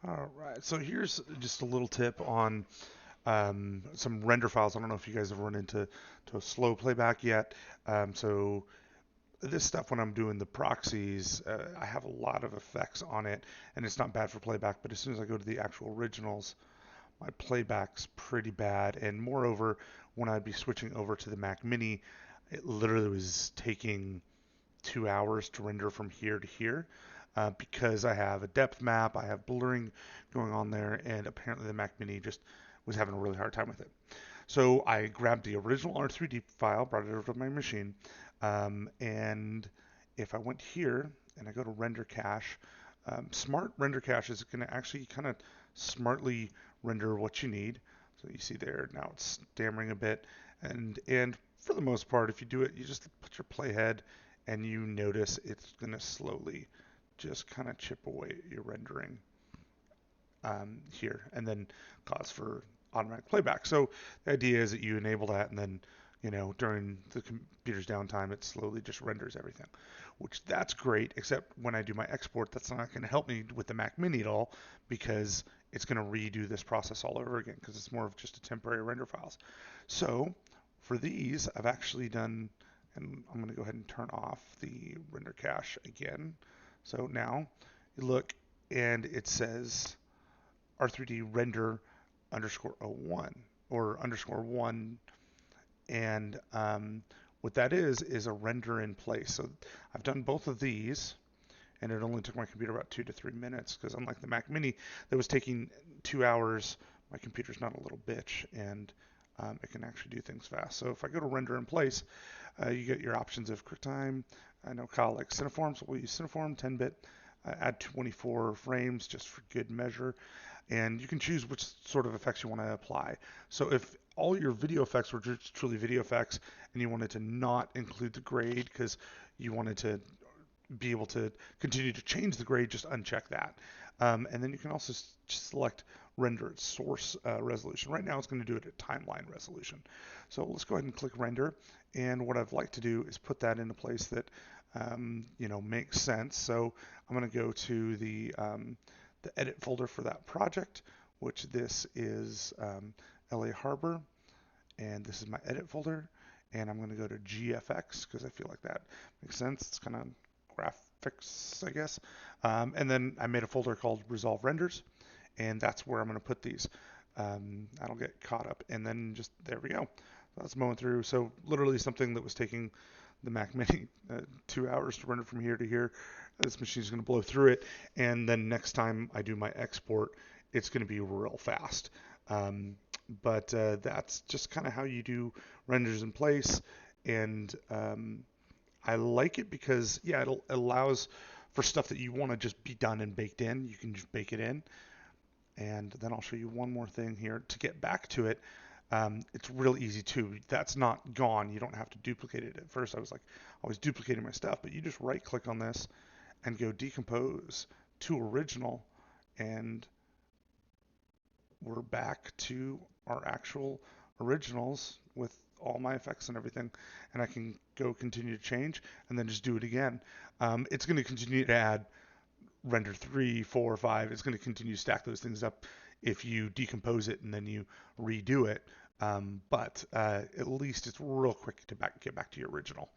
All right, so here's just a little tip on some render files. I don't know if you guys have run into a slow playback yet. So this stuff, when I'm doing the proxies, I have a lot of effects on it, and it's not bad for playback. But as soon as I go to the actual originals, my playback's pretty bad. And moreover, when I'd be switching over to the Mac Mini, it literally was taking 2 hours to render from here to here because I have a depth map, I have blurring going on there, and apparently the Mac Mini just was having a really hard time with it. So I grabbed the original R3D file, brought it over to my machine, and if I went here and I go to render cache, smart render cache is going to actually kind of smartly render what you need. So you see there now it's stammering a bit, and for the most part, if you do it, you just put your playhead and you notice it's going to slowly just kind of chip away at your rendering here and then cause for automatic playback. So the idea is that you enable that and then during the computer's downtime it slowly just renders everything, which that's great, except when I do my export that's not going to help me with the Mac Mini at all because it's going to redo this process all over again because it's more of just a temporary render files. So for these I've actually done, and I'm going to go ahead and turn off the render cache again. So now you look and it says R3D render underscore O1 or underscore 1. And what that is a render in place. So I've done both of these, and it only took my computer about 2 to 3 minutes because unlike the Mac Mini that was taking 2 hours, my computer's not a little bitch and it can actually do things fast. So if I go to render in place, you get your options of QuickTime. I know Kyle likes Cineform, so we'll use Cineform 10-bit. Add 24 frames just for good measure, and you can choose which sort of effects you want to apply. So if all your video effects were just truly video effects and you wanted to not include the grade because you wanted to be able to continue to change the grade, just uncheck that. And then you can also select render at source resolution. Right now it's going to do it at timeline resolution. So let's go ahead and click render. And what I'd like to do is put that in a place that makes sense. So I'm going to go to the edit folder for that project, which this is LA Harbor, and this is my edit folder. And I'm going to go to GFX because I feel like that makes sense. It's kind of graphics, I guess. And then I made a folder called Resolve Renders, and that's where I'm going to put these. I don't get caught up, and then just there we go. That's mowing through. So literally something that was taking the Mac Mini 2 hours to render from here to here. This machine's going to blow through it, and then next time I do my export, it's going to be real fast. But that's just kind of how you do renders in place, and I like it because yeah, it allows for stuff that you want to just be done and baked in. You can just bake it in, and then I'll show you one more thing here to get back to it. It's real easy too. That's not gone. You don't have to duplicate it. At first, I was like always duplicating my stuff, but you just right click on this and go decompose to original, and we're back to our actual originals with all my effects and everything, and I can go continue to change and then just do it again. It's going to continue to add render 3, 4, 5. It's going to continue to stack those things up if you decompose it and then you redo it. But at least it's real quick to get back to your original.